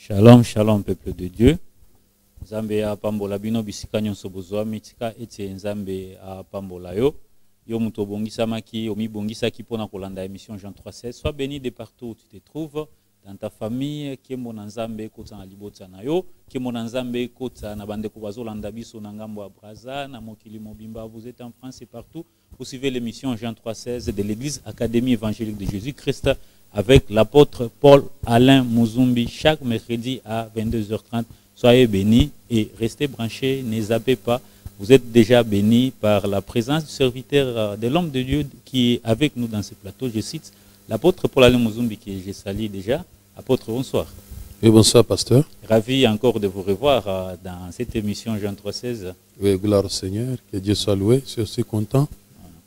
Shalom, shalom, peuple de Dieu. Nzambe a pambola bino bisika nyonso bozwa mitika ete nzambe a pambola yo. Yo muto bongisamaki, omi bongisaki pona kolanda émission Jean 3:16. Sois béni de partout où tu te trouves, dans ta famille, kembo na nzambe kota na libota na yo, kembo na nzambe kota na bandeko bazolanda biso na ngambo ya Braza, na mokili mobimba, vous êtes en France et partout. Vous suivez l'émission Jean 3:16 de l'église Académie évangélique de Jésus-Christ avec l'apôtre Paul Alain Muzumbi chaque mercredi à 22h30. Soyez bénis et restez branchés, ne zappez pas. Vous êtes déjà bénis par la présence du serviteur de l'homme de Dieu qui est avec nous dans ce plateau. Je cite l'apôtre Paul Alain Muzumbi que je salue déjà. Apôtre, bonsoir. Oui, bonsoir, pasteur. Ravi encore de vous revoir dans cette émission Jean 3:16. Oui, gloire au Seigneur, que Dieu soit loué. Je suis aussi content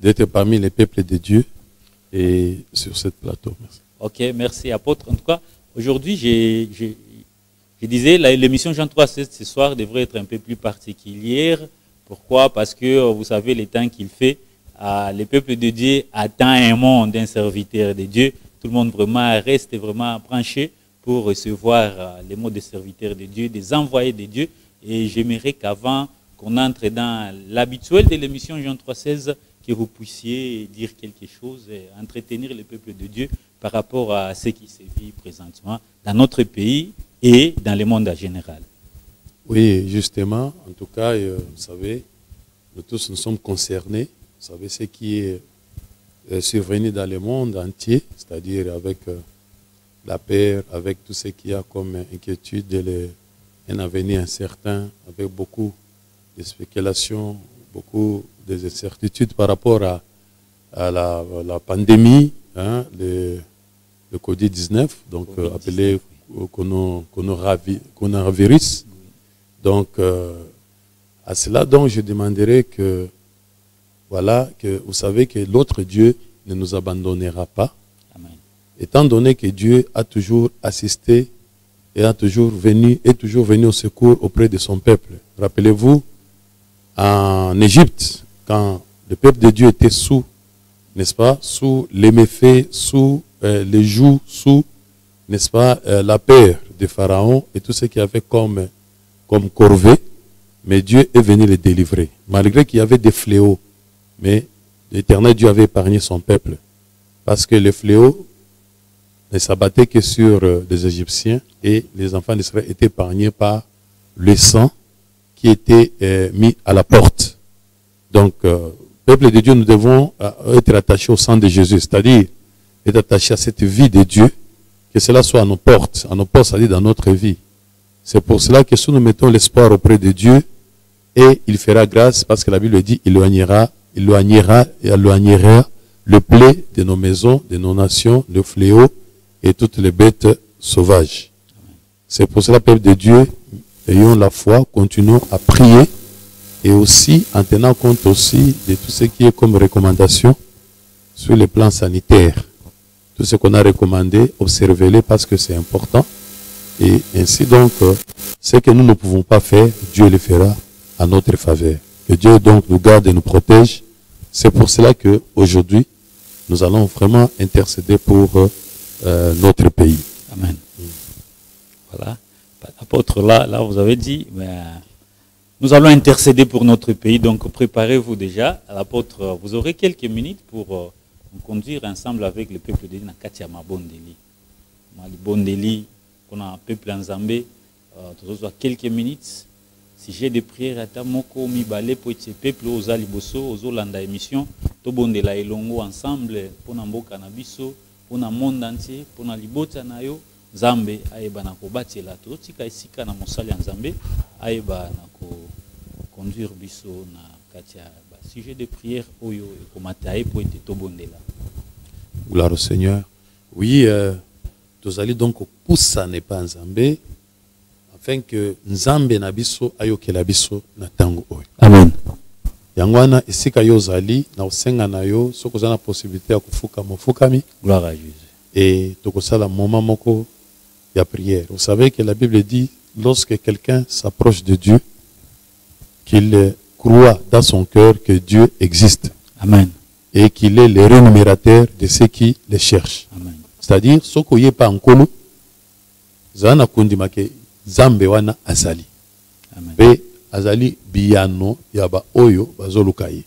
d'être parmi les peuples de Dieu et sur ce plateau. Merci. Ok, merci apôtre. En tout cas, aujourd'hui, je disais, l'émission Jean 3:16 ce soir devrait être un peu plus particulière. Pourquoi? Parce que vous savez les temps qu'il fait, le peuple de Dieu attend un monde d'un serviteur de Dieu. Tout le monde vraiment reste vraiment branché pour recevoir les mots des serviteurs de Dieu, des envoyés de Dieu. Et j'aimerais qu'avant qu'on entre dans l'habituel de l'émission Jean 3:16, que vous puissiez dire quelque chose et entretenir le peuple de Dieu par rapport à ce qui se vit présentement dans notre pays et dans le monde en général. Oui, justement, en tout cas, vous savez, nous tous nous sommes concernés. Vous savez ce qui est survenu dans le monde entier, c'est-à-dire avec la peur, avec tout ce qu'il y a comme inquiétude, un avenir incertain, avec beaucoup de spéculations, beaucoup d'incertitudes par rapport à la pandémie, hein, le Covid-19, donc appelé coronavirus. Donc, à cela, donc, je demanderai que, voilà, que vous savez que l'autre Dieu ne nous abandonnera pas. Amen. Étant donné que Dieu a toujours assisté et est toujours venu au secours auprès de son peuple. Rappelez-vous, en Égypte, quand le peuple de Dieu était sous, n'est-ce pas, sous les méfaits, sous les jougs, sous, n'est-ce pas, la peur de Pharaon et tout ce qu'il y avait comme corvée, mais Dieu est venu les délivrer. Malgré qu'il y avait des fléaux, mais l'Éternel Dieu avait épargné son peuple. Parce que les fléaux ne s'abattaient que sur les Égyptiens et les enfants d'Israël étaient épargnés par le sang qui était mis à la porte. Donc, peuple de Dieu, nous devons être attachés au sang de Jésus, c'est-à-dire être attachés à cette vie de Dieu, que cela soit à nos portes, c'est-à-dire dans notre vie. C'est pour cela que si nous mettons l'espoir auprès de Dieu, et il fera grâce, parce que la Bible dit, il éloignera le plaie de nos maisons, de nos nations, le fléau et toutes les bêtes sauvages. C'est pour cela, peuple de Dieu, ayons la foi, continuons à prier, et aussi en tenant compte aussi de tout ce qui est comme recommandation sur le plan sanitaire. Tout ce qu'on a recommandé, observez-les parce que c'est important. Et ainsi donc, ce que nous ne pouvons pas faire, Dieu le fera à notre faveur. Que Dieu donc nous garde et nous protège. C'est pour cela qu'aujourd'hui, nous allons vraiment intercéder pour notre pays. Amen. Voilà. Apôtre, là vous avez dit, nous allons intercéder pour notre pays, donc préparez-vous déjà. L'apôtre, vous aurez quelques minutes pour nous conduire ensemble avec le peuple de Katia Mabondeli. Bondeli, qu'on a un peuple en Zambé, nous avons quelques minutes. Si j'ai des prières à Tamoko, Mibale, pour ce peuple, aux Aliboso, aux Olanda émission, Tobondela et Longo ensemble, pour Namboka Nabiso, pour le monde entier, pour la Libota Nayo, Zambé, Aïba Nako Batela, Totika Isika na Mosali en Zambé, Aïba Nako conduire Biso na Katia. Si j'ai des prières, Oyo, Komatae, pour être Tobondela. Gloire au Seigneur. Oui, nous allons donc pousser n'est pas en Zambé, afin que Nzambe na biso ayoke la biso na tango oyo. Amen. Yangwana isika yo zali na osenga na yo soko za na possibilité ya kufuka mofukami. Gloire à Jésus. Et tokosala moment moko ya prière. Vous savez que la Bible dit lorsque quelqu'un s'approche de Dieu, qu'il croit dans son cœur que Dieu existe. Amen. Et qu'il est le rémunérateur de ceux qui le cherchent. Amen. C'est-à-dire, ce qu'on n'est pas en colo, zana kondima ke Nzambe wana azali. Pe azali biyano ya ba oyo bazoluka ye.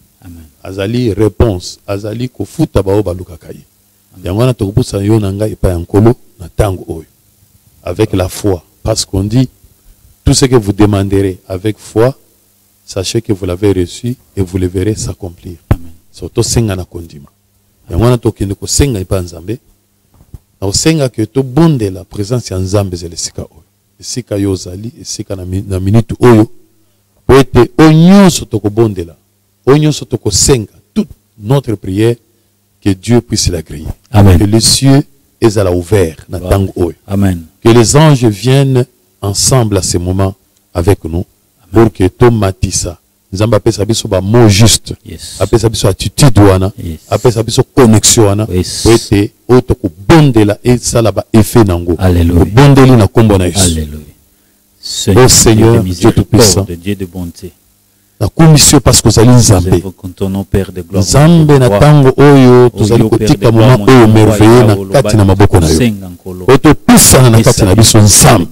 Azali réponse, azali kofuta ba oyo balukaka ye. Yango wana tokopusa yo na ngai epai ya nkolo na tango oyo. Avec la foi, parce qu'on dit tout ce que vous demanderez avec foi, sachez que vous l'avez reçu et vous le verrez s'accomplir. Surtout senga na kondima. Yango wana tokende ko senga epai Nzambe. Na senga ke to bonde la présence ya Nzambe zele sika oyo. Sika yo zali sika na minute oyo. Poete onyoso toko bonde la. Onyoso toko senga toute notre prière que Dieu puisse l'agréer. Amen. Que les cieux est à la ouvert na tango oyo. Amen. Que les anges viennent ensemble à ce moment avec nous. Amen. Pour que to matissa Nzamba apesa biso ba mot juste. Yes. Apesa biso attitude wana. Yes. Apesa biso connexion wana. Yes. Poete oyo toko bondela et sala ba effet nango. Alléluia. Bondeli na kombo na Yesu. Alléluia. Ô Seigneur, Dieu tout-puissant. De Dieu de bonté. Na commission parce que zali Nzambe. Nzambe na tango oyo tozali kotika moment oyo merveilleux na kati na maboko na yo. Oto pusana na kati na biso Nzambe.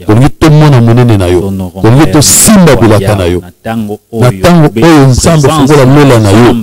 Tolingi tomona monene na yo. Tolingi tosimba bulaka na yo. Na tango oyo Nzambe fungola lola na yo.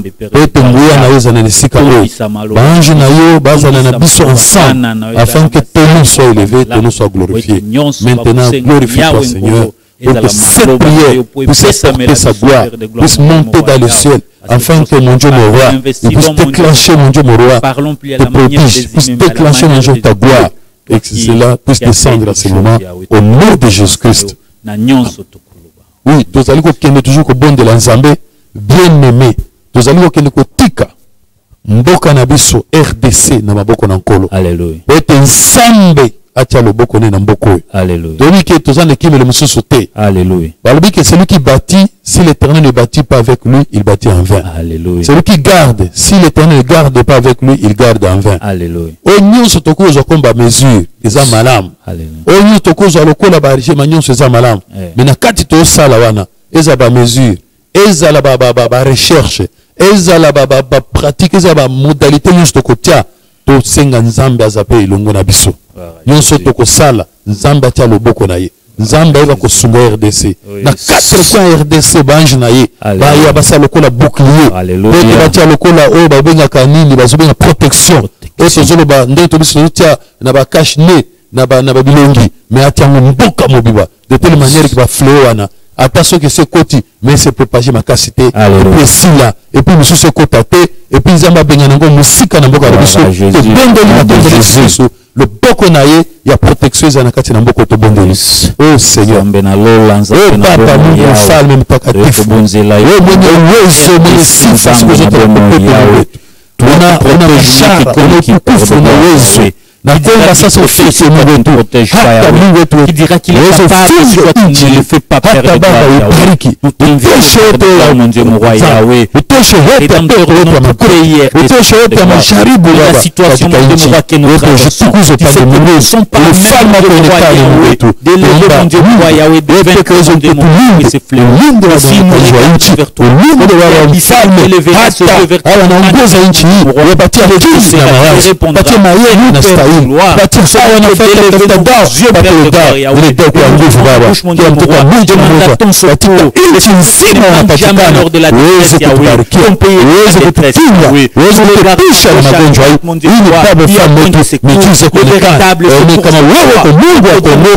Oto nguya na yo zana nesika oyo. Bange na yo bazana na biso ensemble afin que ton nom soit élevé, ton nom soit glorifié. Maintenant glorifie-toi Seigneur. Pour que cette prière puisse porter sa gloire, puisse monter dans le ciel, afin que mon Dieu mon roi, il puisse déclencher mon Dieu mon roi, tes prodiges, puisse déclencher mon Dieu ta gloire, et que cela puisse descendre à ce moment, au nom de Jésus-Christ. Oui, nous allons toujours au bon de l'Nzambe, bien aimé, nous allons tika, mboka na biso RDC na maboko na nkolo. Alléluia. Ete Nzambe atia loboko na mboko. Alléluia. Toni ke tozana ki le mususu te. Alléluia. Balobi que celui qui bâtit, si l'Éternel ne bâtit pas avec lui, il bâtit en vain. Alléluia. Celui qui garde, si l'Éternel ne garde pas avec lui, il garde en vain. Alléluia. Onyo sotoko zo komba mesure, eza malam. Alléluia. Onyo toko zo lokola ba rije manyo eza malam. Mais na kati to sala wana, eza ba mesure, eza la ba recherche, eza la ba pratique, eza ba modalité nyonso toko tia to senga Nzambe azape ilongo na biso. Nyonso toko sala Nzambe atia loboko na ye. Nzambe eva ko sunga RDC. Na 4 points RDC bange na ye. Ba ya basa lokola bouclier. Alléluia. Ba tia lokola o ba benga kanini ba zobenga protection. Eso zolo ba ndeto biso tia na ba cache nez na ba bilongi mais atia mboka mobiba de telle manière que ba fléau wana attention que c'est côté mais c'est propager ma capacité et puis sila et puis monsieur c'est côté et puis Nzamba benga nango musika na mboka biso te bondeli na tombe Jésus le boko na ye ya protection za na kati na mboko to bondeli. Oh Seigneur mbena lolanza oh papa Mungu mfalme mtakatifu wewe mwenye uwezo mwenye sifa siku zote una mashara una utukufu na uwezo na kwenda sasa ufike Mungu wetu hata Mungu wetu qui dira qu'il est capable si toi tu ne le fais pas perdre ubariki utoshe wote mon Dieu mon roi Yahweh utoshe wote ya notre prière utoshe wote ya masharibu la situation de mon roi que nous traversons ne sont pas même de roi Yahweh d'élever mon Dieu mon roi Yahweh de vaincre mon Dieu mon roi et ses fléaux si nous regardons vers toi qui s'est élevé se lever vers toi anaongoza nchi hii wapatia hekima na mawazo patia mayeni na stahili patia sawa na fata katika dawa patia dawa ile dawa kwa nguvu baba kila mtoto wa Mungu katika nchi nzima wanapatikana uweze kutubariki uweze kutukinga uweze kutupisha na magonjwa hii baba mfalme wetu miujiza kuonekana kama wewe kwa Mungu wa Kongo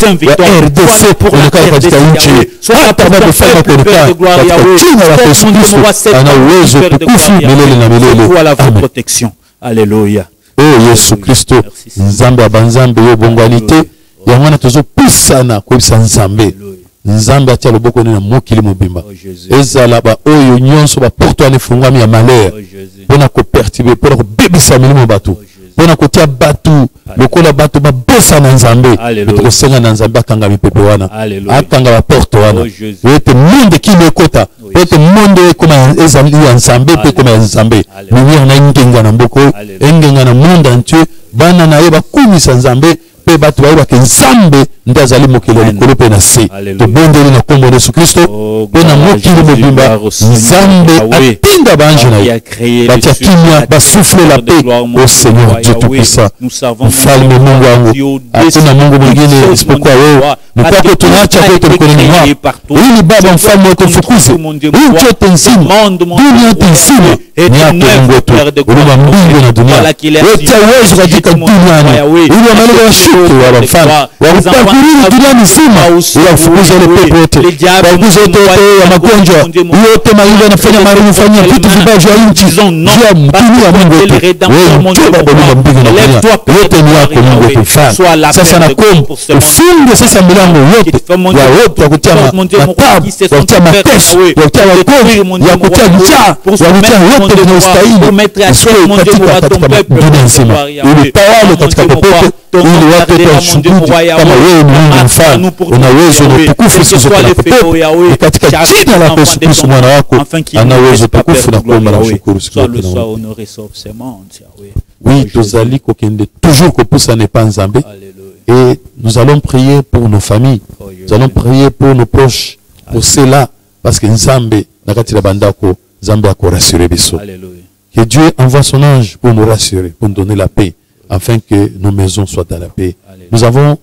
ya RDC kuonekana katika nchi hata baba mfalme kuonekana katika jina la Yesu Kristo ana uwezo tukufu milele na milele. Protection. Alléluia. Oh Yesu Kristo Nzambe abanzambe yo bongwanite ya mwana tozo pusana kwebisa Nzambe Nzambe atia loboko na mokili mobimba ezala ba oyo nyonso ba porto ane fungwami ya malheur pona ko perturber pona ko bebisa milimo batu pona ko tia batu lokola batu ba besa na Nzambe to senga na Nzambe akanga mipepe wana akanga ba porto wana wete monde kile kota wete monde koma ezali ya Nzambe pe koma ya Nzambe lumière na ngenga na mboko engenga na monde entier bana na ye bakumisa Nzambe pe bato bayeba ke nzambe nde azali mokili ya likolo mpe na se. Tobondeli na kombo na Yesu Kristo mpe na mokili mobimba nzambe atinda baange na ye batia kimia basufle la paix au Seigneur Dieu Tout-Puissant. Mfalme Mungu wangu, hakuna Mungu mwingine isipokuwa wewe. Mpaka tunaacha kwetu mikononi mwako. Ili Baba mfalme utufukuze. Nchi yote nzima, dunia yote nzima ni yako Mungu wetu. Uliumba mbingu na dunia. Wote uwezo katika duniani. Ili wamalika washuke Baba mfalme. Wakupakuriri dunia nzima. Ili wafukuze wale pepo wote. Wafukuze wote ya magonjwa. Yote mahivu yanafanya marimu fanyia vitu vibaya vya nchi. Jua dunia Mungu wetu. Wewe mtu Baba uliumba mbingu na dunia. Yote ni yako Mungu wetu mfalme. Sasa nakuomba ufunge sasa milango yote ya wote ya kutia matabu, ya kutia mateso, ya kutia wagonjwa, ya kutia njaa, ya kutia wote wanaostahili katika dunia nzima. Ili tawale katika popote, ili watu washuhudie kama wewe ni Mungu mfalme, una uwezo na utukufu siku zote na popote. Katika jina la Yesu Kristo mwana wako, ana uwezo utukufu na kuomba na kushukuru siku zote. Oui, tozali kokende toujours kopusa ne pas nzambe. Et nous allons prier pour nos familles. Nous allons prier pour nos proches. Pour cela, parce que Nzambe, nakati la bandako, Nzambe a rassuré biso. Que Dieu envoie son ange pour nous rassurer, pour nous donner la paix, afin que nos maisons soient dans la paix. Nous avons,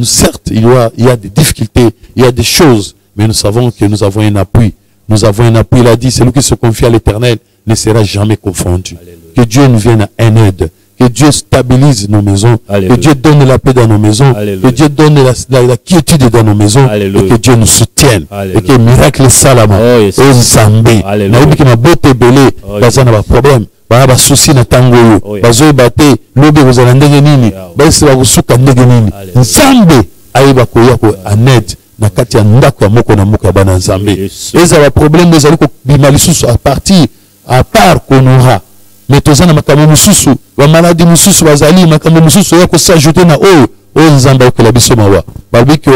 certes, il y a des difficultés, il y a des choses, mais nous savons que nous avons un appui. Nous avons un appui, il a dit, celui qui se confie à l'Éternel ne sera jamais confondu. Que Dieu nous vienne en aide. Que Dieu stabilise nos maisons. Alléluia. Que Dieu donne la paix dans nos maisons. Alléluia. Que Dieu donne la quiétude dans nos maisons. Alléluia. Et que Dieu nous soutienne. Alléluia. Et que miracle salama. Oh Nzambe. Naobi ki mabote belé. Baza na ba problème. Ba ba souci na tango yo. Bazo bate lobe kozala ndenge nini. Basi ba kusuka ndenge nini. Nzambe aiba koya ko anet na kati ya ndako ya moko na moko ya bana Nzambe. Eza ba problème ezali ko bima lisusu à part konora. Mais tozana makambo mususu wa maladi mususu bazali makambo mususu ya ko s'ajouter na o Nzambe ko la biso mawa babi ko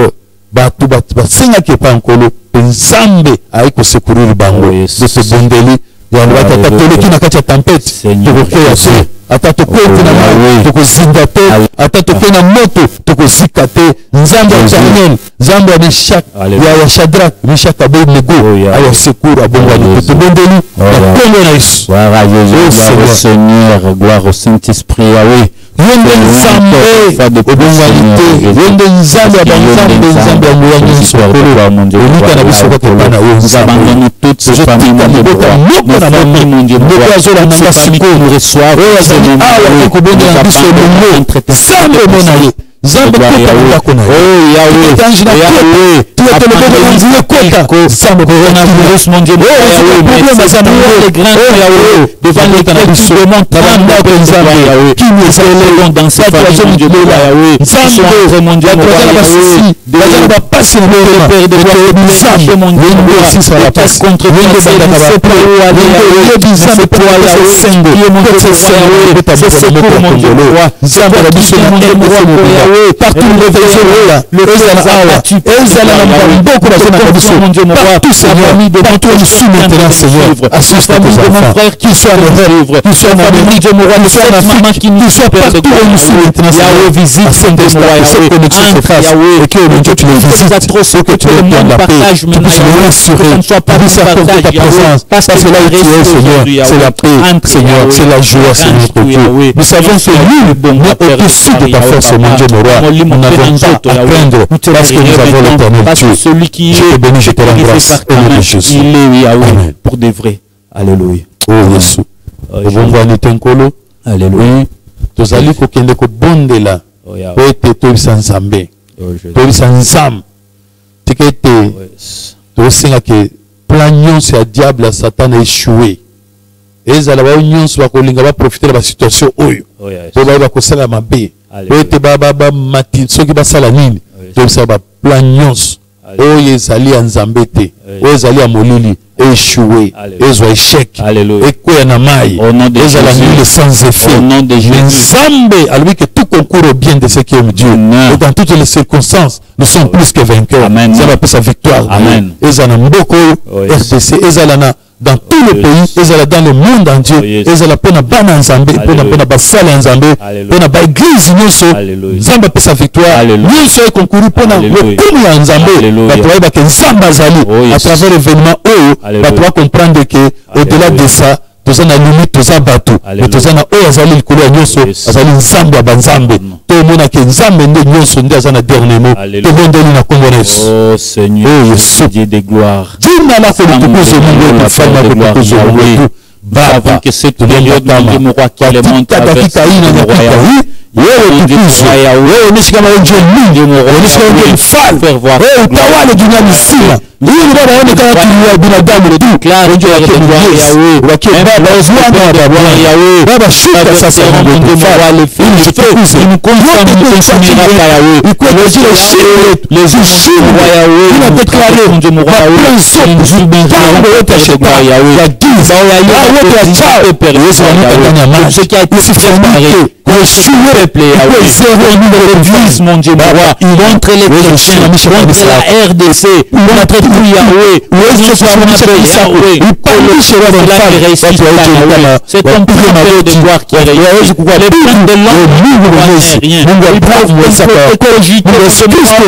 batu basenga ke pa nkolo Nzambe ai ko secourir bango de ce bondeli ya wata tatoleki na kati ya tempête toko ya se ata tokwete na mawe toko zinda te ata tokena moto toko zikate Nzambe ya Daniel Nzambe ya Meshak ya Shadrach Meshak Abednego ayo secours abongwani to bondeli na kombo na Yesu. Gloire au Seigneur, gloire au Saint-Esprit Yahweh. Yende Nzambe obongwani yende Nzambe abanzambe Nzambe amuyani sokolo olika na biso ko pana o Nzambe toutes ces familles moko na mon Dieu moko azola nanga siko reçoivre awa ko bonga biso mo Nzambe monaye Nzambe kota kona oh Yahweh Yahweh tu es le bon Dieu kota Nzambe coronavirus mon Dieu problème azana les grands Yahweh devant l'éternité demande Nzambe qui nous élève dans cette famille mon Dieu Yahweh Nzambe mon Dieu Yahweh bazana ba passe le père de Nzambe mon Dieu merci sur la passe contre c'est pour aller Nzambe pour aller sengo c'est pour mon Dieu Nzambe la biso mon Dieu partout le réveil ezala na mboko na zona biso partout Seigneur partout je suis maintenant Seigneur assiste tes enfants qui soient en Europe qui soient en Amérique qui soient en Afrique qui soient partout où nous sommes maintenant Seigneur visite cette connexion se fasse et que mon Dieu tu les visites que tu les donnes la paix tu puisses les rassurer tu puisses apporter ta présence parce que là où tu es Seigneur c'est la paix Seigneur c'est la joie c'est notre Dieu nous savons que nous mais au-dessus de ta force mon Dieu mon roi nous n'avons pas à craindre parce que nous avons l'éternel Dieu. Celui qui je te bénis, je te rends grâce au nom de Jésus. Il est Yahweh pour de vrai. Alléluia. Oh Jésus. Obongwani tenkolo. Alléluia. Tozali kokende ko bondela. Po ete tobisa Nzambe. Tobisa Nzambe. Tikete. Tosenga ke plan nyonso ya diable ya Satan a échoué. Ezala ba nyonso ba kolinga ba profiter ba situation oyo. Po ba kosala mabe. Ete baba mati soki basala nini tobisa ba plan nyonso oyo ezali ya Nzambe te oyo ezali ya molili échoué ezwa échec ekoya na mai ezala nini sans effet Nzambe alobi que tout concourt au bien de ceux qui aiment Dieu et dans toutes les circonstances nous sommes plus que vainqueurs Nzambe apesa victoire ezala na mboko RDC ezala na dans tout le pays, ezala dans le monde entier, ezala pona bana nzambe, pona basala nzambe, pona ba église nyonso, nzambe pesa victoire, nyonso e concouru pona lokumu ya nzambe, bato ba ke nzambe azali à travers l'événement oyo, bato ba comprendre que au-delà de ça, tous en limite, tous en bateau, mais tous en haut, azali l'ikolo ya nyonso, azali nzambe ya banzambe, tout le monde a que nzambe nde nyonso nde azana dernier mot, tout le monde est na kongones. Oh Seigneur, Dieu de gloire. Dieu n'a la folie tout ce monde, la femme de gloire, Baba, que cette période de mon roi Clément traverse le royaume. wewe tukuzo, wewe nishikama wewe ndio mingi, wewe nishikama wewe mfalme, wewe utawale duniani nzima. Huyu ndio anaonekana kama binadamu ndio ndio wakie baba uzwana wa baba baba shuka sasa Mungu mfalme ili tukuze mkongote kushimira ya wewe iko zile shime les shime ya wewe ina déclarer ndio mwa wewe sio binadamu wote shekwa ya wewe ya giza ya wote ya chao perezi wanatanya maji ce qui a été séparé le choué peuple ya wewe zéro numéro 10 mon Dieu moi contre les chrétiens contre la RDC contre Yahweh, c'est ton peuple de gloire qui est réuni. Les peuples de l'homme n'est rien. Il faut écologique,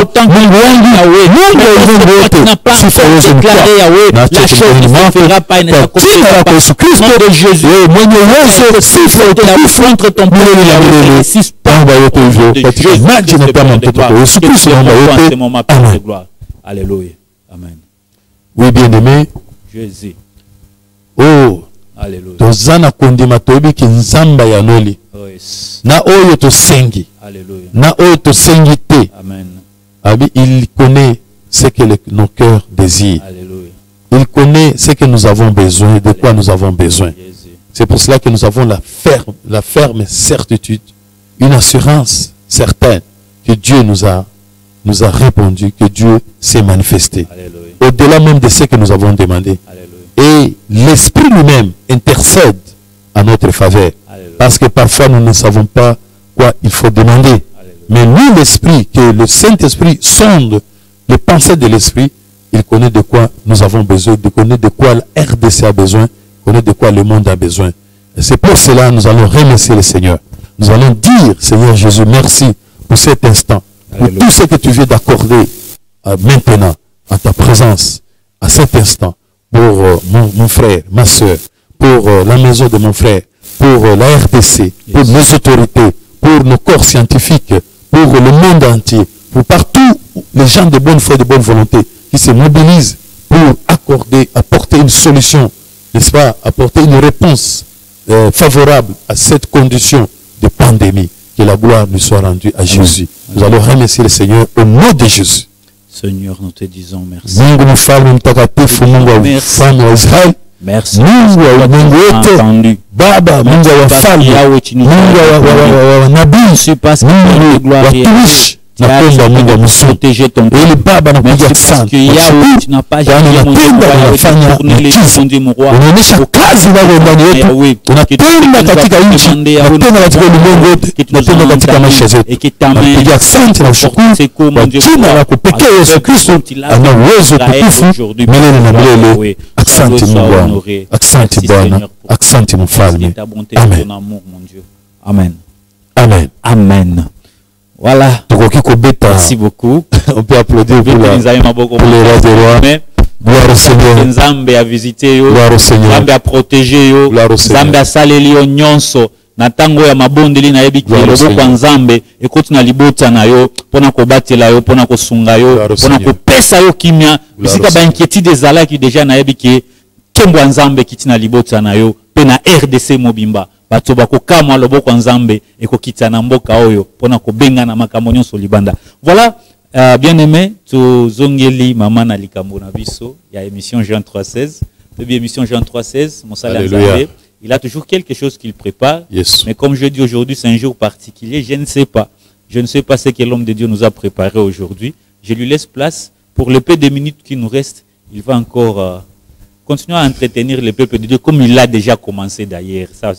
autant que Yahweh n'a pas déclaré Yahweh, la chose ne se fera pas et ne s'accomplira pas. Nom de Jésus, contre ton peuple Yahweh, suspend de gloire. Alléluia. Amen. Oui, bien-aimé. Jésus. Oh. Alléluia. Tozana kondima toyebi ki nzamba ya noli. Oh, yes. Na oyo tosengi. Alléluia. Na oyo tosengi te. Amen. Abi, il connaît ce que nos cœurs désirent. Alléluia. Il connaît ce que nous avons besoin, de quoi nous avons besoin. C'est pour cela que nous avons la ferme certitude, une assurance certaine que Dieu nous a répondu, que Dieu s'est manifesté. Au-delà même de ce que nous avons demandé. Alléluia. Et l'Esprit lui-même intercède à notre faveur. Alléluia. Parce que parfois nous ne savons pas quoi il faut demander. Alléluia. Mais lui, l'Esprit, que le Saint-Esprit sonde les pensées de l'Esprit, il connaît de quoi nous avons besoin, il connaît de quoi la RDC a besoin, il connaît de quoi le monde a besoin. Et c'est pour cela que nous allons remercier le Seigneur. Nous allons dire, Seigneur Jésus, merci pour cet instant. Pour tout ce que tu viens d'accorder maintenant, à ta présence, à cet instant, pour mon frère, ma soeur, pour la maison de mon frère, pour la RDC, pour nos autorités, pour nos corps scientifiques, pour le monde entier, pour partout les gens de bonne foi et de bonne volonté qui se mobilisent pour apporter une solution, n'est-ce pas, apporter une réponse favorable à cette condition de pandémie. Que la gloire nous soit rendue à Jésus. Nous allons remercier le Seigneur au nom de Jésus. Seigneur, nous te disons merci. Merci. Mungu wa Mungu wote, Baba, Mungu wa wafalme, Mungu wa nabii, Mungu wa watumishi, napenda Mungu amproteger ton ili Baba nakuja sana. Unapenda unafanya unaonyesha kazi yako ndani yetu, unatenda katika nchi, unatenda katika ulimwengu wote, unatenda katika maisha yetu. Nakuja asante na shukuru kwa jina la pekee Yesu Kristo ana uwezo tukufu milele na milele. Asante Mungu wangu, asante Bwana, asante Mfalme. Amen. Amen. Amen. Amen. Voilà. Merci beaucoup. On peut applaudir pour les rois des rois. Gloire au Seigneur. Nzambe a visité yo. Gloire au Seigneur. Nzambe a protégé yo. Nzambe a saleli yo nyonso. Na tango ya mabondeli na yebi kilo kwa Nzambe ekoti na libota na yo pona ko batela yo pona ko sunga yo pona ko pesa yo kimia bisika ba inquiétude ezala ki déjà na yebi ki kembo Nzambe kiti na libota na yo pe na RDC mobimba. Bato bakokamwa loboko Nzambe ekokita na mboka oyo pona ko benga na makambo nyonso libanda. Voilà, bien-aimé, to zongeli mama na likambo na biso ya émission Jean 3:16. Depuis émission Jean 3:16, mon salaire Nzambe, il a toujours quelque chose qu'il prépare. Yes. Mais comme je dis aujourd'hui, c'est un jour particulier, je ne sais pas. Je ne sais pas ce que l'homme de Dieu nous a préparé aujourd'hui. Je lui laisse place pour le peu de minutes qui nous restent. Il va encore continuer à entretenir le peuple de Dieu comme il l'a déjà commencé d'ailleurs. Ça,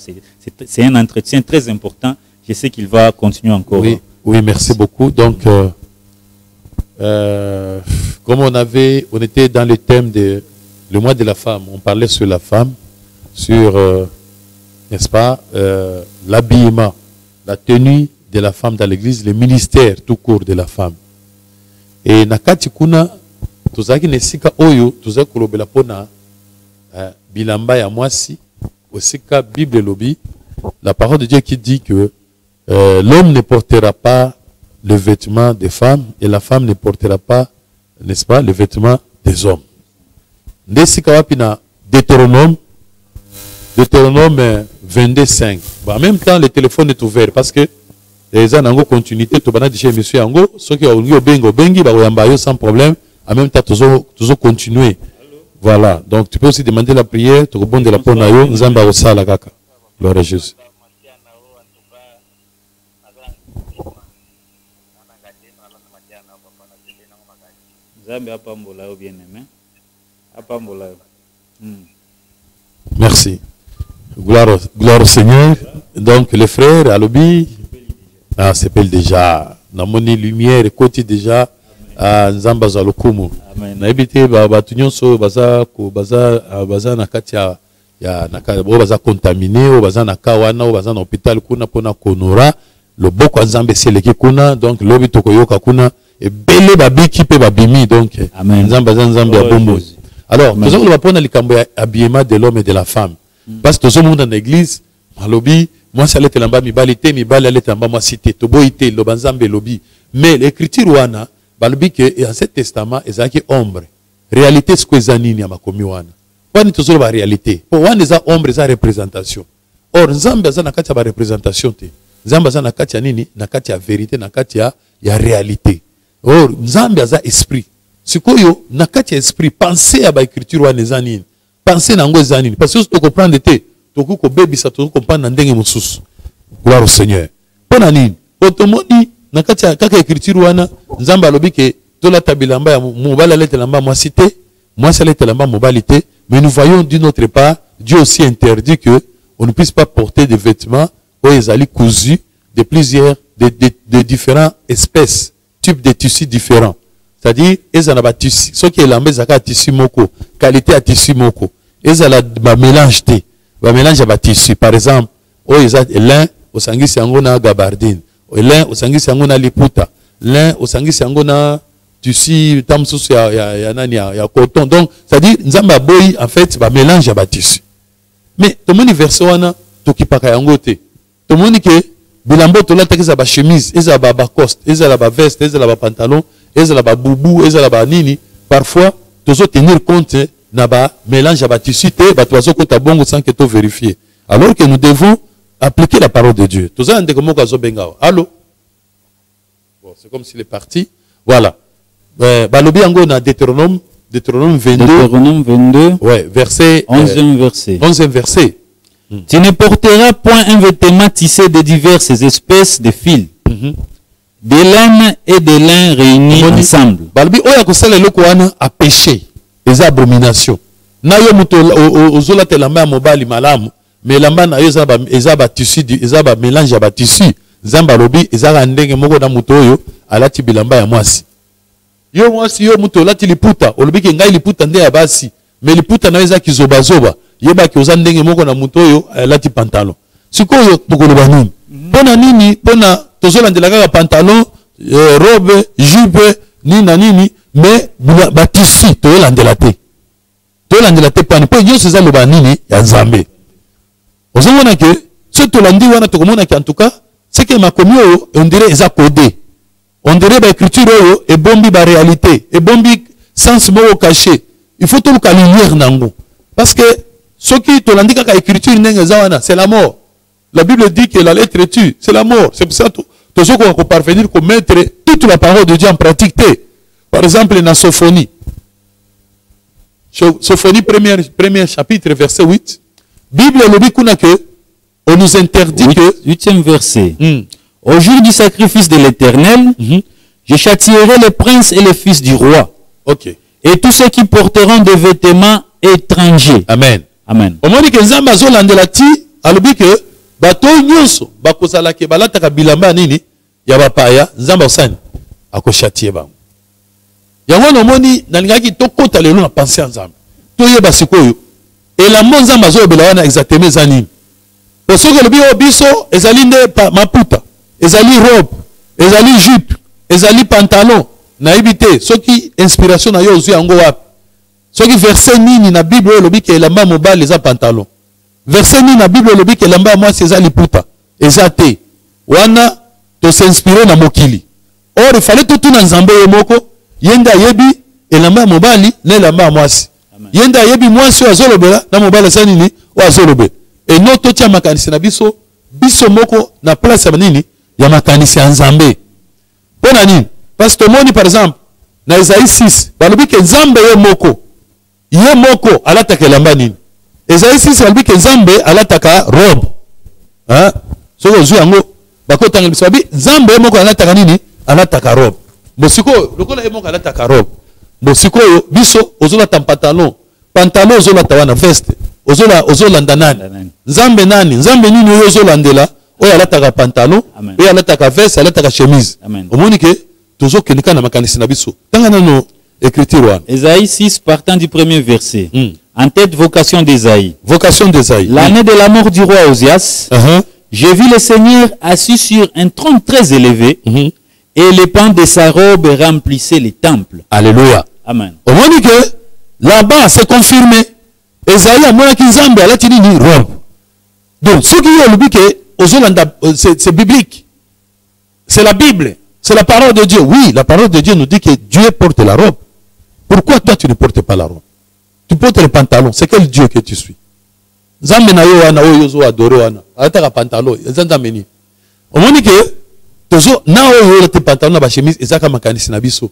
c'est un entretien très important. Je sais qu'il va continuer encore. Oui, oui, merci beaucoup. Donc, comme on était dans le thème de le mois de la femme, on parlait sur la femme, sur, n'est-ce pas, l'habillement, la tenue de la femme dans l'église, le ministère tout court de la femme. Et nakati kuna, tuzaki nesika oyo, tuzaki kolobela pona bilamba ya mwasi, osika Bible lobi, la parole de Dieu qui dit que l'homme ne portera pas le vêtement des femmes et la femme ne portera pas, n'est-ce pas, le vêtement des hommes. Nesika wapina Deutéronome 22:5. En même temps, le téléphone est ouvert parce que les gens ont continuité, tout le monde monsieur Ango, ceux qui ont bengi, sans problème. En même temps, toujours continuer. Voilà. Donc, tu peux aussi demander la prière, tu réponds de la pona yo, nzamba osala kaka. Gloire à Jésus. Merci. Gloire au Seigneur. Donc, les frères, à l'obi, c'est pas déjà. Dans mon lumière, côté déjà, à Nzamba Zalokumu. Na ebité, batunyoso, baza nakatia, ya naka, baza contaminé, baza nakawana, baza na hôpital kuna pona konora, le boko Nzambe seleki kuna, donc lobi tokoyoka kuna, et belé babiki pe babimi, donc, Nzamba Nzambe ya bombo. Alors, nous allons prendre l'habillement de l'homme et de la femme. Parce que tout le monde dans l'église, lobby, moi, ça allait en bas, mi balité, mi bal allait en bas, moi, cité, toboité, le banzambe lobby. Mais l'écriture, wana, balbi que, en cet testament, ils ont ombre. Réalité, ce que les anini, ma commis wana. Wana, tout la réalité. Pour wana, ils ont ombre, ils ont représentation. Or, nzambe, ils ont na katia ba représentation, te. Nzambe, ils ont na katia nini, na katia vérité, na katia, ya réalité. Or, nzambe, ils ont esprit. Sikoyo, na katia esprit, pensez à ba écriture wana, les anini. Pensez à ngwe zanini. Parce que tu comprends de te, tu comprends ndenge mususu. Gloire au Seigneur. Pona nini? Otomoni na kati ya kaka écriture wana nzamba lobi ke tola tabilamba ya mobala lete lamba mwasi te, mwasi lete lamba mobali te, mais nous voyons d'une autre part Dieu aussi interdit que on ne puisse pas porter des vêtements où ils allaient cousus de plusieurs de différentes espèces, types de tissus différents. C'est-à-dire, ils ont un tissu, ce qui est l'ambé, c'est un tissu moko, qualité à tissu moko. Ils ont un mélange de, un mélange de tissu. Par exemple, ils ont l'un, au sangi siangona gabardine, l'un, au sangi siangona liputa, l'un, au sangi siangona tissu, tamsus ya coton. Donc, c'est-à-dire, nzamba boy, en fait, c'est un mélange de tissu. Mais, tout le monde verse wana, tout qui paka yangote. Tout le monde que, bilambo, tout le monde qui a chemise, ils ont ba coste, ils ont ba veste, ils ont ba pantalon, ils ont ba boubou, ils ont ba nini. Parfois, tu dois tenir compte na ba mélange à tissu te, ba toiso ko ta bongo sans que tu vérifies. Alors que nous devons appliquer la parole de Dieu. Tout ça, on dit comment kazo bengao. Allô? Bon, c'est comme s'il est parti. Voilà. Balobi ango na Deutéronome 22. Deutéronome 22. Ouais, verset 11e verset. 11e verset. Tu ne porteras point un vêtement tissé de diverses espèces de fils. De laine et de lin réunis ensemble. Balbi oya kosala eloko wana a péché. Les abominations. Na yo muto ozola telamba mobali malamu, mais lamba na yo ezaba tissu, ezaba mélange ya tissu. Zamba lobi ezaka ndenge moko na muto oyo alati bilamba ya mwasi. Yo mwasi yo muto lati liputa, olobi ke ngai liputa nde ya basi, mais liputa na eza kizoba zoba. Yeba ki oza ndenge moko na muto oyo alati pantalon. Sikoyo tokoloba nini? Pona nini? Pona tozolandela kaka pantalon, robe, jupe, nini, mais ba tissu tolandela te. Tolandela te pani. Po nyonso eza loba nini ya Nzambe. Ozomona ke ce tolandi wana tokomona ke en tout cas, c'est que makomi oyo on dirait eza codé. On dirait ba écriture oyo et bombi ba réalité, et bombi sens moko caché. Il faut tout le lumière nango. Parce que ce qui tolandi kaka écriture ndenge eza wana, c'est la mort. La Bible dit que la lettre tue, c'est la mort. C'est pour ça que tous ceux qui vont parvenir à mettre toute la parole de Dieu en pratique. Par exemple, dans Sophonie. Sophonie, premier chapitre, verset 8. Bible le dit que on nous interdit que... 8e verset. Au jour du sacrifice de l'Éternel, je châtierai les princes et les fils du roi. Ok. Et tous ceux qui porteront des vêtements étrangers. Amen. Amen. Au moment que Nzamba zolandela ti, alobi que bato nyonso bakozala ke balataka bilamba nini ya bapaya Nzamba osani akochatie bango. Yango nomoni nalingaki tokota lelo na penser Nzamba. toyeba sikoyo elamba nzambe azolobela wana exactement eza nini. Po soki olobi oyo biso ezali nde maputa, ezali robe, ezali jupe, ezali pantalon, nayebi te soki inspiration na yo ozwi yango wapi. Soki verset nini na Bible olobi ke elamba mobali eza pantalon, verset nini na Bible olobi ke elamba mwasi eza liputa, eza te. Wana to s'inspirer na mokili. Or il fallait totuna nzambe ye moko yenda yebi elamba mobali na elamba mwasi. Yenda yebi mwasi azolobela na mobali eza nini o azolobela. Et non totia makanisi na biso moko na place ya nini ya makanisi ya nzambe. Pona nini? Parce que moni par exemple na Isaïe 6 balobi ke nzambe ye moko alataka elamba nini. Isaïe 6 balobi ke nzambe alataka robe. Hein? Soko ozwi yango bakotanga biso babi nzambe ye moko alataka nini? Alataka robe. Bosiko lokola ye moko alataka robe. Bosiko biso ozolata pantalon ozolata wana veste. Ozolanda nani? Nzambe nani? Nzambe nini oyo ozolandela? Oyo alataka pantalon, oyo alataka veste, alataka chemise. Omoni ke tozokendeka na makanisi na biso. Tanga nano écriture wana. Ésaïe 6 partant du premier verset. En tête vocation d'Ésaïe. Vocation d'Ésaïe. L'année de la mort du roi Osias, j'ai vu le Seigneur assis sur un trône très élevé et les pans de sa robe remplissaient les temples. Alléluia. Amen. Omoni ke là-bas c'est confirmé. Esaïe amonaki nzambe alati nini robe. Donc ce qui est le but c'est biblique. C'est la Bible. C'est la parole de Dieu. Oui, la parole de Dieu nous dit que Dieu porte la robe. Pourquoi toi tu ne portes pas la robe? Tu portes le pantalon. C'est quel Dieu que tu suis? Nzambe na yo wana oyo zo adoro wana. Alata pantalon. Nzambe ni. Omoni ke tozo na oyo le pantalon na ba chemise ezaka makanisi na biso.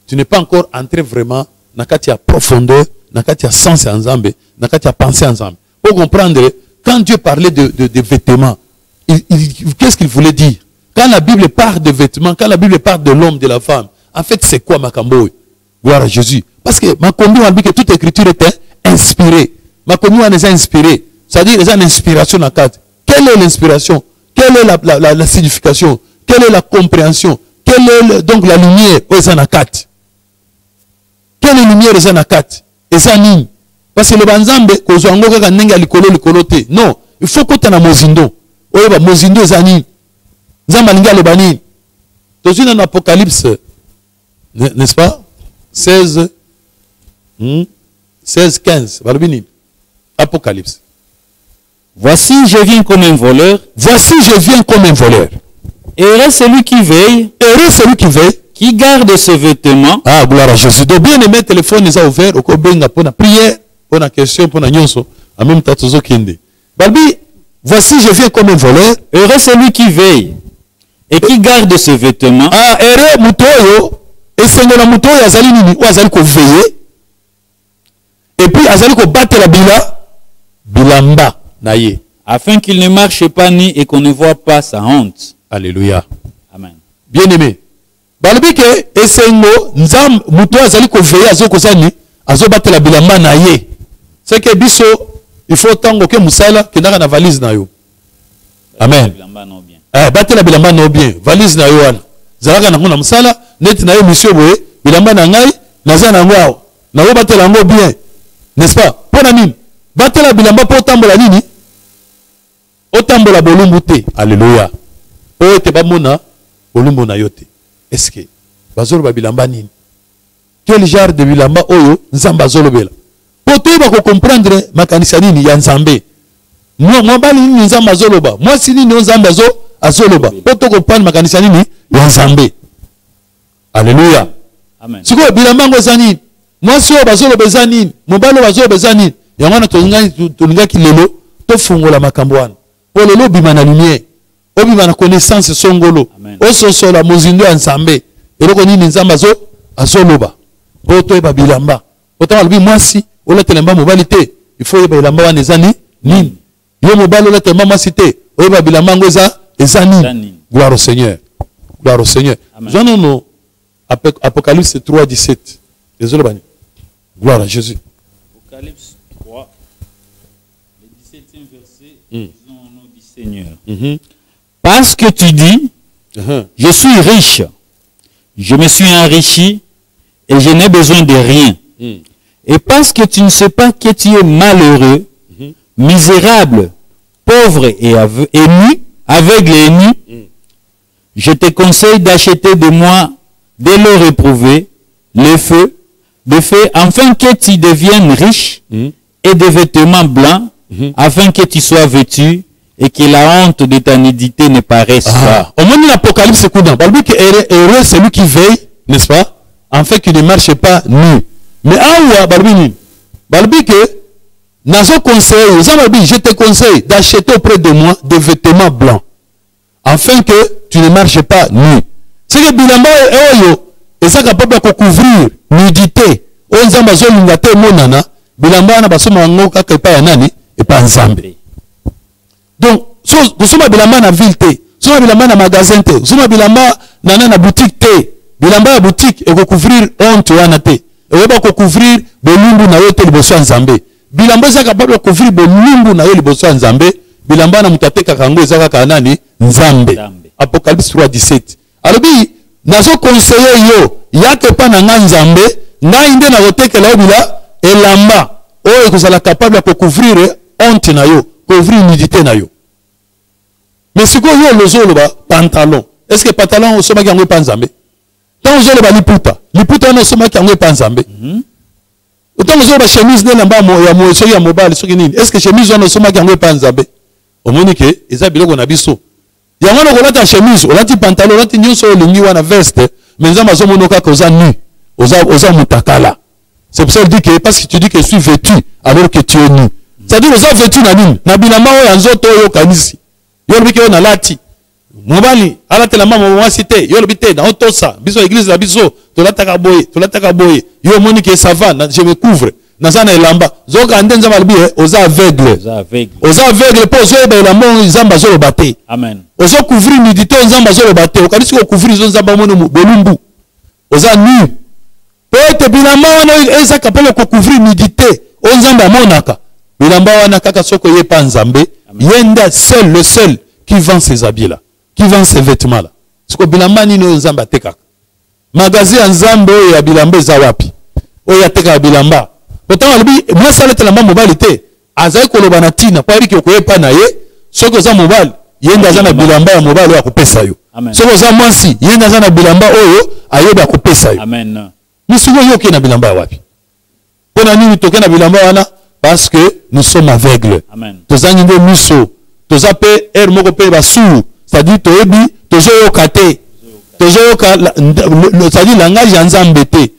Tu n'es pas encore entré vraiment na kati ya profondeur. Nakati ya sens ya nzambe, nakati ya pensée ya nzambe. Pour comprendre, quand Dieu parlait de vêtements, qu'est-ce qu'il voulait dire? Quand la Bible parle de vêtements, quand la Bible parle de l'homme, de la femme, en fait, c'est quoi Makambo? Gloire à Jésus. Parce que Makambo a dit que toute écriture était inspirée. Makambo est inspiré. C'est-à-dire, il y a une inspiration dans la carte. Quelle est l'inspiration? Quelle est la signification? Quelle est la compréhension? Quelle est donc la lumière aux anakat? Quelle est la lumière aux anakat? Et ça nini? Parce que le banzambe kozwango kaka ndenge likolo te. Non, il faut que tu na mozindo. Oyeba mozindo ezani. Nzamba linga le bani. Tozui dans Apocalypse, n'est-ce pas? 16 15. Balbini. Apocalypse. Voici je viens comme un voleur. Voici je viens comme un voleur. Heureux celui qui veille. Heureux celui qui veille. Qui garde ce vêtement. Ah, gloire à Jésus. Donc, bien aimé, téléphone est ouvert. Au benga pour la prière, pour la question, pour la nyonso. En même temps, tout kinde. Balbi, voici, je viens comme un voleur. Heureux celui qui veille et qui garde ce vêtement. Ah, heureux mutoyo. Et c'est dans la mutoyo, azali nini, ou azali ko veiller. Et puis, azali ko battre la bilamba, naye. Afin qu'il ne marche pas ni et qu'on ne voit pas sa honte. Alléluia. Amen. Bien aimé. Balobi ke esengo nzam muto azali ko veiller azo kozani azo batela bilamba na ye. C'est que biso il faut tango ke musala ke na valise na yo. Amen. Batela bilamba no bien, valise na yo wana. Zalaka na ngona musala net na yo monsieur boye bilamba na ngai naza na ngwa. Na yo batela ngo bien. N'est-ce pas? Pona nini? Batela bilamba po tambola nini? Otambola bolumbu te. Alléluia. O te ba mona bolumbu na yo te. Est-ce que bazolo ba bilamba nini? Quel genre de bilamba oyo nzamba zolo bela? Poto ba ko comprendre makanisa nini ya nzambe. Moi bali nini nzamba zolo ba? Moi si nini nzamba azolo ba? Poto ko comprendre makanisa nini ya nzambe. Alléluia. Amen. Siko bilamba ngo zani. Moi si o bazolo bezani, mobalo bazolo bezani. Ya ngana tolinga kilelo to fungola makambo wana. Po lelo bima na lumière. Obima na connaissance songolo. Ososo la mozindo ya nzambe. Eloko nini nzamba azoloba. Poto eba bilamba. Poto albi mwasi ola telemba mobali te. Il faut eba bilamba wana ezani nini. Yo mobali ola telemba mwasi te. Eba bilamba ngo ezani. Gloire au Seigneur. Gloire au Seigneur. Jean no Apocalypse 3:17. Désolé bani. Gloire à Jésus. Apocalypse 3 le 17e verset. Disons au nom du Seigneur. Parce que tu dis, je suis riche, je me suis enrichi et je n'ai besoin de rien. Et parce que tu ne sais pas que tu es malheureux, misérable, pauvre et nu, aveugle et nu, je te conseille d'acheter de moi, dès lors éprouvé, le feu, afin que tu deviennes riche, et des vêtements blancs, afin que tu sois vêtu, et que la honte de ta nudité ne paraisse pas. Au moment de l'Apocalypse, c'est quoi? Balbi que heureux c'est lui qui veille, n'est-ce pas? En fait qu'il ne marche pas nu. Mais awa Balbi que Nazo conseille, je te conseille d'acheter auprès de moi des vêtements blancs, afin que tu ne marches pas nu. C'est que bilamba oyo, et ça capable de couvrir nudité. On zamba zo lingate monana, bilamba na basoma ngoka kepa ya nani et pas ensemble. Donc, soma bilamba na ville te, soma bilamba na magasin te, soma bilamba na boutique te, bilamba ya boutique et couvrir honte wana te, et ba couvrir bolumbu na yo te liboso nzambe. Bilamba za capable de couvrir bolumbu na yo liboso nzambe, bilamba na mutate kakango ezaka kanani nzambe. Apocalypse 3:17. Alors bi nazo conseiller yo yake pa na nzambe, ngai nde na kotekela obila elamba oyo ekozala capable de couvrir honte na yo, couvrir nudité na yo. Mais si quoi yo lozolo ba pantalon, est-ce que pantalon au soma yango pa nzambe? Tant ozolo ba liputa na soma yango pa nzambe. Autant ozolo ba chemise na lamba ya mo so ya mobile so nini, est-ce que chemise na soma yango pa nzambe? Omoni ke eza biloko na biso. Yango na kolata chemise, olati pantalon, olati nyonso olingi wana veste, mais nzamba zo monoka ko za nu, oza mutakala. C'est pour ça qu'il dit que parce que tu dis que je suis vêtu alors que tu es nu. C'est-à-dire oza vêtu na nini? Na bilamba oyo nzoto oyo kanisi. Yo biki na lati. Mobali alate la mama mwasi te, yo bite na otosa, biso église la biso, tolataka boye. Yo moni que ça va, je me couvre. Nazana elamba. Zoka ndenza malbi oza aveugle. Oza aveugle po zo ba elamba nzamba zo bate. Amen. Ozo couvrir nudité nzamba zo bate. Okanisi ko couvrir zo nzamba mono bolumbu. Oza nu. Peut-être bilamba wana eza capable ko couvrir nudité nzamba monaka. Bilamba wana kaka soko ye pa nzambe. Yenda seul, le seul qui vend ces habits-là, qui vend ces vêtements-là. C'est que bilamba ni no nzamba tekaka. Magasin nzambe ya bilamba za wapi? Oya teka bilamba. Pourtant moi ça le lamba mobile te. Azai koloba na tina, pa biki okoyepa na ye, soko za mobile, yenda za na bilamba ya mobile ya kopesa yo. Soko za mwansi, yenda za na bilamba oyo ayoba kopesa yo. Amen. Misugo yo ke na bilamba ya wapi? Pona nini toke na bilamba wana? Parce que nous sommes aveugles. Amen. Tozangi ngo miso. Tozape er moko pe basu. C'est-à-dire toyebi tozo yokate. Tozo yoka c'est-à-dire langage ya nzambe te.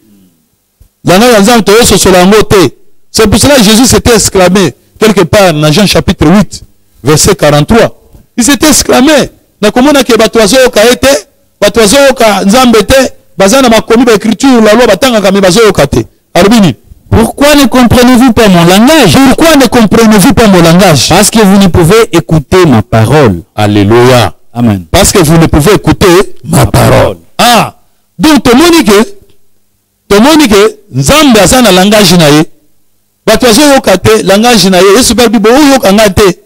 Langage ya nzambe toyo sosolango te. C'est pour cela que Jésus s'était exclamé quelque part dans Jean chapitre 8 verset 43. Il s'était exclamé na komona ke batwazo yoka ete, batwazo yoka nzambe te, bazana makomi ba écriture la loi batanga ka me bazo yokate. Arbini. Pourquoi ne comprenez-vous pas mon langage? Pourquoi ne comprenez-vous pas mon langage? Parce que vous ne pouvez écouter ma parole. Alléluia. Amen. Parce que vous ne pouvez écouter ma parole. Ah, donc tout le monde nzambe asa na langage na ye. Batozo yokate langage na ye. Yesu barbi bo yokanga te.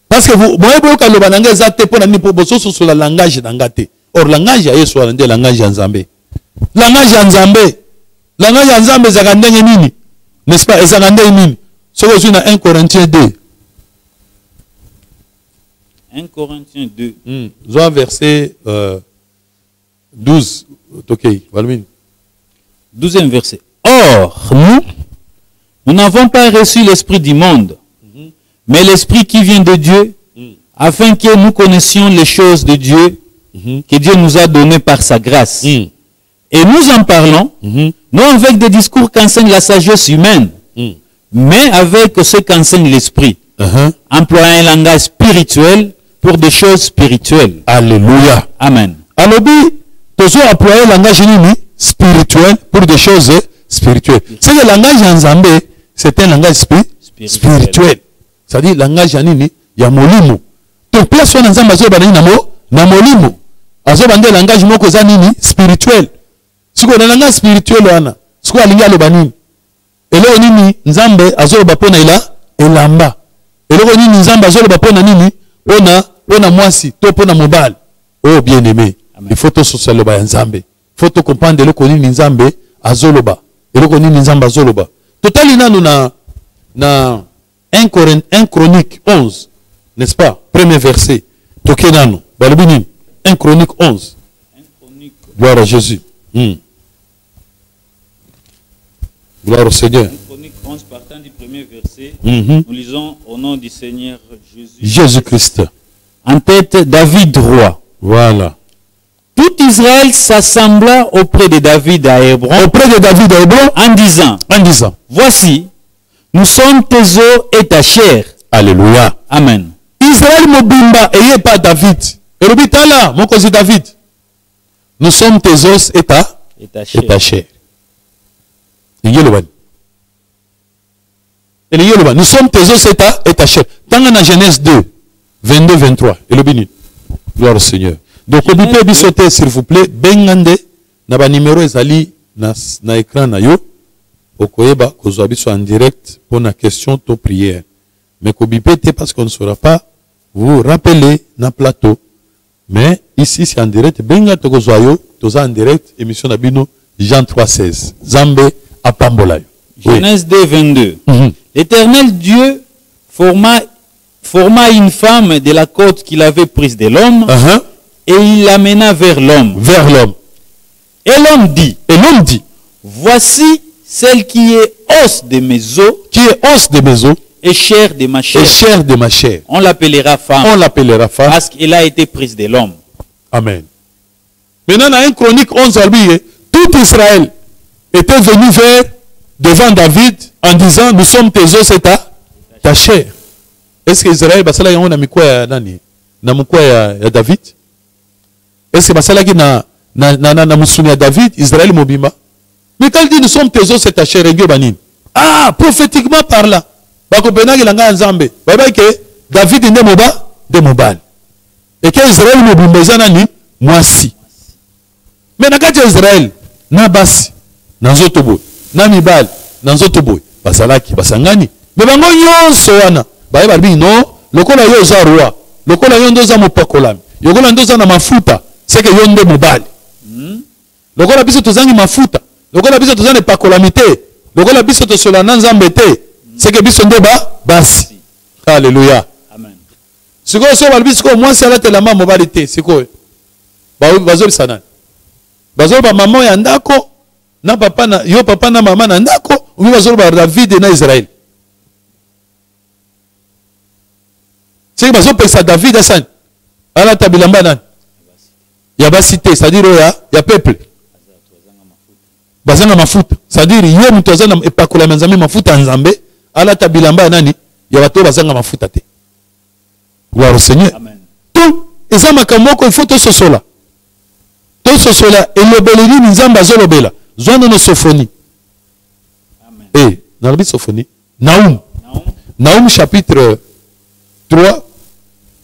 Parce que vous moye boyoka loba nanga ezate pona ni po bososo sur la langage nangate. Or langage ya Yesu ande langage ya nzambe. Langage ya nzambe. Langage ya nzambe ezaka ndenge nini? N'est-ce pas? Ezaka ndenge nini? Soko zuna 1 Corinthiens 2. 1 Corinthiens 2. Zoa verset 12. Ok, Valmine. 12e verset. Or, nous n'avons pas reçu l'esprit du monde, mais l'esprit qui vient de Dieu, afin que nous connaissions les choses de Dieu, que Dieu nous a données par sa grâce. Et nous en parlons, non avec des discours qu'enseigne la sagesse humaine, mais avec ce qu'enseigne l'esprit, employant un langage spirituel pour des choses spirituelles. Alléluia. Amen. Alors, tu as employé le langage spirituel pour des choses spirituelles. C'est le langage en Zambé, c'est un langage spirituel. C'est-à-dire le langage en ya molimo. Donc, place en Zambé, na molimo. Azobande langage moko za nini spirituel. Siko na langage spirituel wana. Siko alinga lo banini. Eloko nini nzambe azoba pona ila elamba. Eloko nini nzambe azoba pona nini? Pona mwasi to pona mobile. Oh bien-aimé, il faut to social ba nzambe. Il faut to comprendre eloko nini nzambe azoloba. Eloko nini nzambe azoloba. Totalina nous na 1 Chronique 11, n'est-ce pas? Premier verset. Tokenano. Balbinim. 1 Chronique 11. Gloire à Jésus. Gloire au Seigneur. 1 Chronique 11, partant du premier verset, nous lisons au nom du Seigneur Jésus. Jésus-Christ. En tête, David roi. Voilà. Tout Israël s'assembla auprès de David à Hébron. Auprès de David à Hébron. En disant. Voici, nous sommes tes os et ta chair. Alléluia. Amen. Israël mobimba et pas David. Et le bitala, mon cousin David. Nous sommes tes os et ta chair. Nous sommes tes os et ta chair. Tant en Genèse 2, 22, 23. Et le bini. Gloire au Seigneur. Donc, au bipe bisote, s'il vous plaît, bengande, na numéro ezali na écran na yo, okoyeba, kozwabi soit en direct pour la question to prière. Mais qu'au bipe parce qu'on ne saura pas vous rappeler na plateau. Mais ici, c'est en direct. Benga to kozwayo, toza en direct, émission Nabino, Jean 3,16. Zambe apambolayo. Genèse 2, 22. L'Éternel Dieu forma une femme de la côte qu'il avait prise de l'homme. Et il l'amena vers l'homme. Et l'homme dit. Voici celle qui est os de mes os. Et chair de ma chair. On l'appellera femme. Parce qu'elle a été prise de l'homme. Amen. Maintenant, dans 1 Chronique 11, tout Israël était venu devant David en disant, nous sommes tes os et ta chair. Est-ce que Israël, basala yango na mikwa ya nani? Na mukwa ya David? Est-ce que basala ki na musuni ya David, Israël mobima? Mais quand il dit nous sommes tes os et ta chair, ah, prophétiquement par là. Bako penaki langa nzambe. Baba ke David de mobal. Et que Israël mobimba nani? Mwasi. Mais na kati Israël, na basi, na nzotobo, na mibal, na nzotobo, basalaki, basangani. Mais bango nyonso wana. Baye balbi non, lokola yo za roi, lokola yo ndoza mopakolami, lokola ndoza na mafuta, c'est que yo nde mobali. Lokola biso tozangi mafuta, lokola biso tozana pakolamité, lokola biso tosola na nzambe te, c'est que biso nde basi. Alléluia. Amen. Siko so balbi siko moi c'est la telama mobali te, siko. Bazoli sanan. Bazoli ba maman ya ndako, na papa na yo papa na mama na ndako, ou bazoli ba David na Israël. C'est que je David Hassan. Alors, tu as il y a cité, c'est-à-dire il y a peuple. Bazanga mafuta. C'est-à-dire il y a mutazana et pas que la menzami mafuta nzambe. Alors, tu as nani. Il y a bazanga mafuta te. Gloire au Seigneur. Amen. Tout, et ça m'a il faut tout ce sola. Tout ce sola. Et le belini nzamba zolobela. Zone no sophonie. Amen. Et, dans la sophonie. Naoum chapitre 3,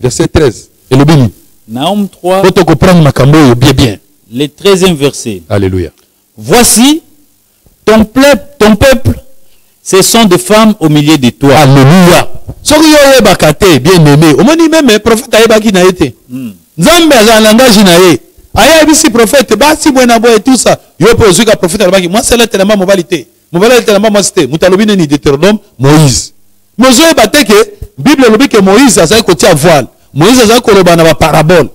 verset 13. Et le béni. Naoum 3, faut comprendre ma cambo bien. Le 13e verset. Alléluia. Voici ton peuple, ce sont des femmes au milieu de toi. Alléluia. Ce qui est bakate, bien aimé. Au moins, même le prophète a été na été. Nzambe a un langage na été. Aya bisi prophète, basi buena boy et tout ça. Yo pozu ka prophète albaki. Moi c'est là tellement modalité. Modalité tellement moi c'était. Mutalobine ni Deutéronome Moïse. Moïse batte que Bible lobi que Moïse a ça côté à voile. Moïse a ça koloba na ba parabole.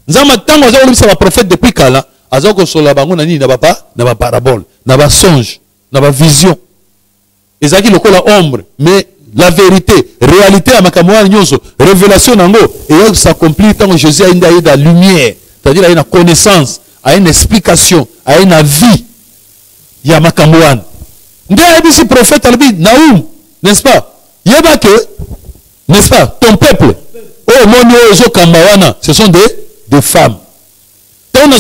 Nzamba tango za olobisa ba prophète depuis kala, aza ko sola bango na ni na ba parabole, na ba songe, na ba vision. Ezaki lokola ombre, mais la vérité, réalité à makamwa nyonso, révélation nango et s'accomplit quand Jésus a une la lumière, c'est-à-dire a une connaissance, a une explication, a une vie. Ya makamwa. Ndé bisi prophète albi Naoum, n'est-ce pas? Yeba que, n'est-ce pas, ton peuple, oh mon Dieu, Kambawana, ce sont des femmes. Quand on a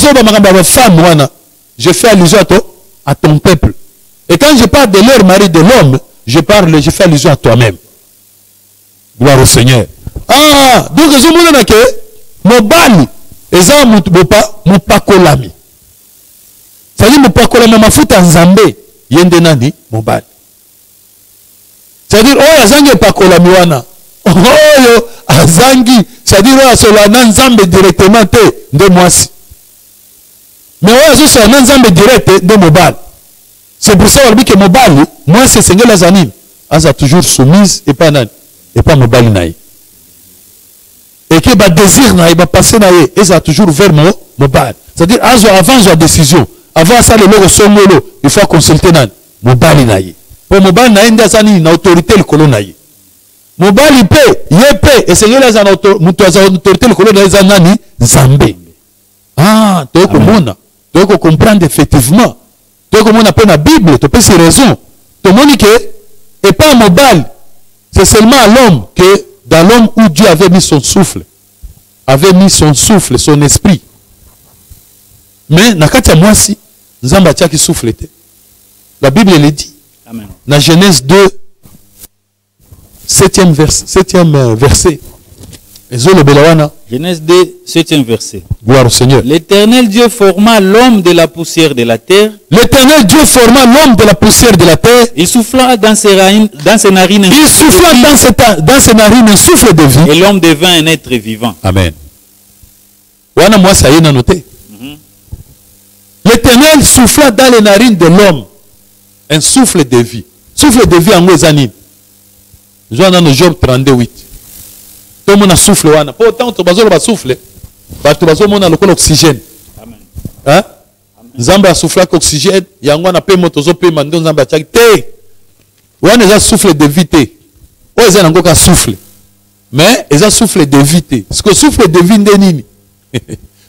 femmes, je fais allusion à ton peuple. Et quand je parle de leur mari, de l'homme, je fais allusion à toi-même. Gloire au Seigneur. Ah, donc je me dis que mon bali, et ça, mon pakolami. Ça dit, mon pakolami, ma fout en zambé, yendenani, mon bali. C'est-à-dire, oh, azangi pakolami wana. Oh, azangi. C'est-à-dire, oh, solana nzambe directement te, de moisi. Mais oh, solana nzambe direct de mobile. C'est pour ça que mobile, moi c'est Seigneur Lazanine. Elle a toujours soumise et pas mobile naï. Et que le désir naï, va passer naï, et ça a toujours vers mobile. C'est-à-dire, avant la décision, avant ça, le logo somolo, il faut consulter mobile naï. Pour mobile naï, il y a une autorité le colon naï. Mobile il peut, et Seigneur Lazanine, autorité le colon naï, zanani, Zambé. Ah, tu dois comprendre effectivement. Tu dois comprendre la Bible, tu peux ces raisons. Tu dis que, et pas mobile, c'est seulement à l'homme que, dans l'homme où Dieu avait mis son souffle, son esprit. Mais, nakati ya mwasi, nzamba tiaki souffle te. La Bible le dit. Amen. Dans Genèse 2, 7e verset. Genèse 2, 7e verset. Gloire au Seigneur. L'Éternel Dieu forma l'homme de la poussière de la terre. L'Éternel Dieu forma l'homme de la poussière de la terre. Il souffla dans ses narines. Il souffla dans ses narines un souffle de vie. Et l'homme devint un être vivant. Amen. Wana moi ça y est noté. L'Éternel souffla dans les narines de l'homme un souffle de vie. Souffle de vie en Wezanine. Je vois dans Job 38. Tout le monde a soufflé. Pour autant, tu vas souffler. Tu vas l'oxygène. Amen. Hein? Zamba a soufflé l'oxygène. Il y a un peu de temps, il y a un Zamba a soufflé. Il souffle de vie. Il y a un souffle. Mais il y a souffle de vie. Parce que souffle de vie,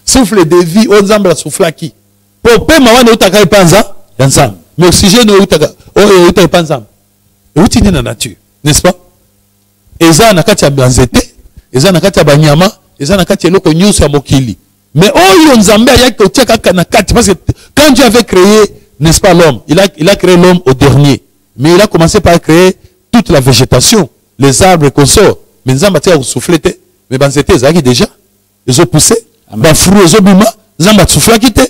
c'est souffle de vie, on Zamba a soufflé qui? Pour payer, il y a un mais l'oxygène, il y a un la nature. N'est-ce pas? Et ça, il y a un eza na kati ya banyama eza na kati ya eloko nyonso ya mokili mais oyo nzambe ayaki kotiaka na kati parce que quand Dieu avait créé n'est-ce pas l'homme il a créé l'homme au dernier mais il a commencé par créer toute la végétation les arbres et consorts mais nzambe atia souffler te mais banzete ezaki déjà ils ont poussé ba fruits ils ont bima nzambe soufflaki te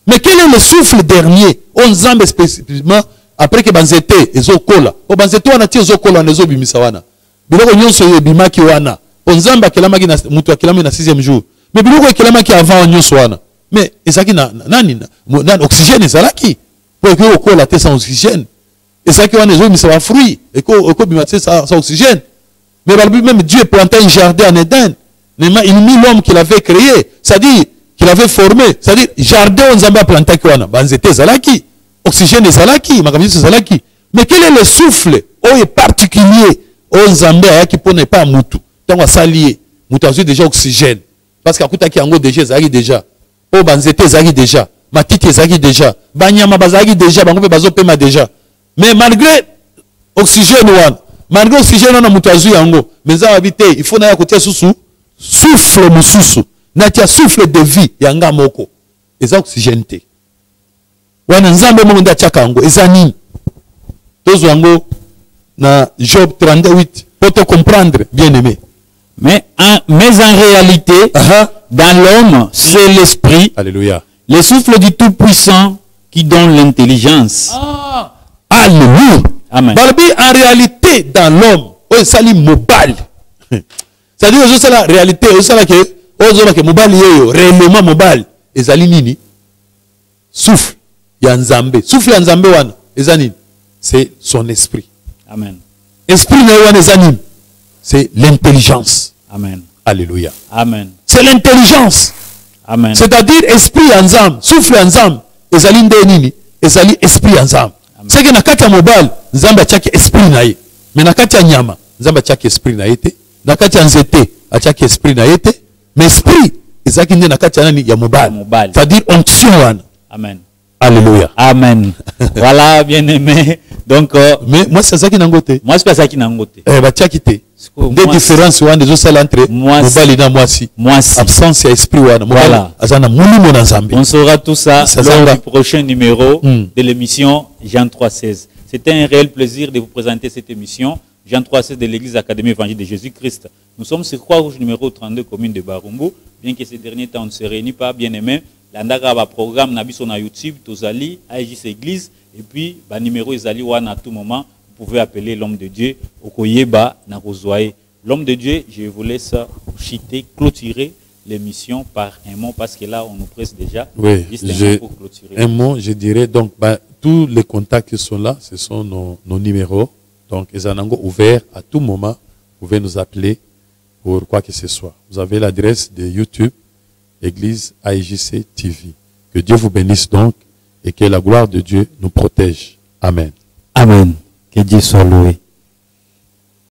mais quel est le souffle dernier on nzambe spécifiquement après que banzete ils ont kola o banzete wana ti ils ont kola na zo bimisa wana biloko nyonso yebimaki wana Onzamba kelamaki na mutu akelami na 6e jour. Mais biloko kelamaki avant nyonso wana. Mais ezaki na oxygène ezalaki. Pour que okola te sans oxygène. Ezaki wana ezo misa ba fruit et ko bimate sans oxygène. Mais même Dieu plantait un jardin en Éden. Il mit l'homme qu'il avait créé, c'est-à-dire qu'il avait formé, c'est-à-dire jardin onzamba planté wana. Banzete ezalaki, oxygène ezalaki, makamisi ezalaki. Mais quel est le souffle particulier onzamba ayaki pona pas mutu? Tant qu'on s'allie, nous avons déjà oxygène. Parce qu'à côté de déjà, zagi déjà. Oh, banzete zagi déjà. Matite zagi déjà. Banyama bazagi déjà. Bango bazo pema déjà. Mais malgré oxygène malgré oxygène on a mutazu yango. Mais ça habité, il faut na côté sous souffle mususu. Na tia souffle de vie yanga moko. Eza oxygène te. Wana nzambe mo nda chaka yango. Eza nini? Tozo yango na Job 38 pour te comprendre, bien-aimé. Mais en réalité, dans l'homme, c'est l'esprit, alléluia, le souffle du Tout-Puissant qui donne l'intelligence. Alléluia. Amen. En réalité, dans l'homme, c'est mobile. C'est-à-dire que c'est la réalité, c'est mobile, réellement mobile. Et ça nini? Souffle, yanzambe. Souffle yanzambe wana, c'est son esprit. Amen. Esprit wana, c'est l'intelligence. Amen. Alléluia. Amen. C'est l'intelligence. Amen. C'est-à-dire esprit ensemble, souffle ensemble, ezali ndenini, ezali esprit ensemble. C'est que na kati ya mobile, nzamba tiaki esprit na ye. Mais na kati ya nyama, nzamba tiaki esprit na ye te. Na kati ya nzete, atiaki esprit na ye te. Mais esprit, ezaki nde na kati ya nani ya mobile. C'est-à-dire onction wana. Amen. Alléluia. Amen. Voilà, bien aimé. Donc, mais moi c'est ça qui n'a ngoté. Moi c'est pas ça qui n'a ngoté. Tiaki te. Des différences entre mobile et moisi. Absence et esprit. Voilà. On saura tout ça lors du prochain numéro de l'émission Jean 3,16. C'était un réel plaisir de vous présenter cette émission Jean 3,16 de l'Église Académie Évangile de Jésus-Christ. Nous sommes sur Croix-Rouge numéro 32, commune de Barumbu. Bien que ces derniers temps on ne se réunit pas, bien aimé. L'andaka va programme Nabiso na YouTube, Tozali, AIJS Église, et puis ba numéro Ezali Wan à tout moment. Vous pouvez appeler l'homme de Dieu, Okoyeba Narozoae. L'homme de Dieu, je vous laisse chiter, clôturer l'émission par un mot, parce que là, on nous presse déjà. Oui, un mot, je dirais, donc, tous les contacts qui sont là, ce sont nos numéros. Donc, ils sont ouverts à tout moment. Vous pouvez nous appeler pour quoi que ce soit. Vous avez l'adresse de YouTube, Église AIJC TV. Que Dieu vous bénisse donc et que la gloire de Dieu nous protège. Amen. Amen. Que Dieu soit loué.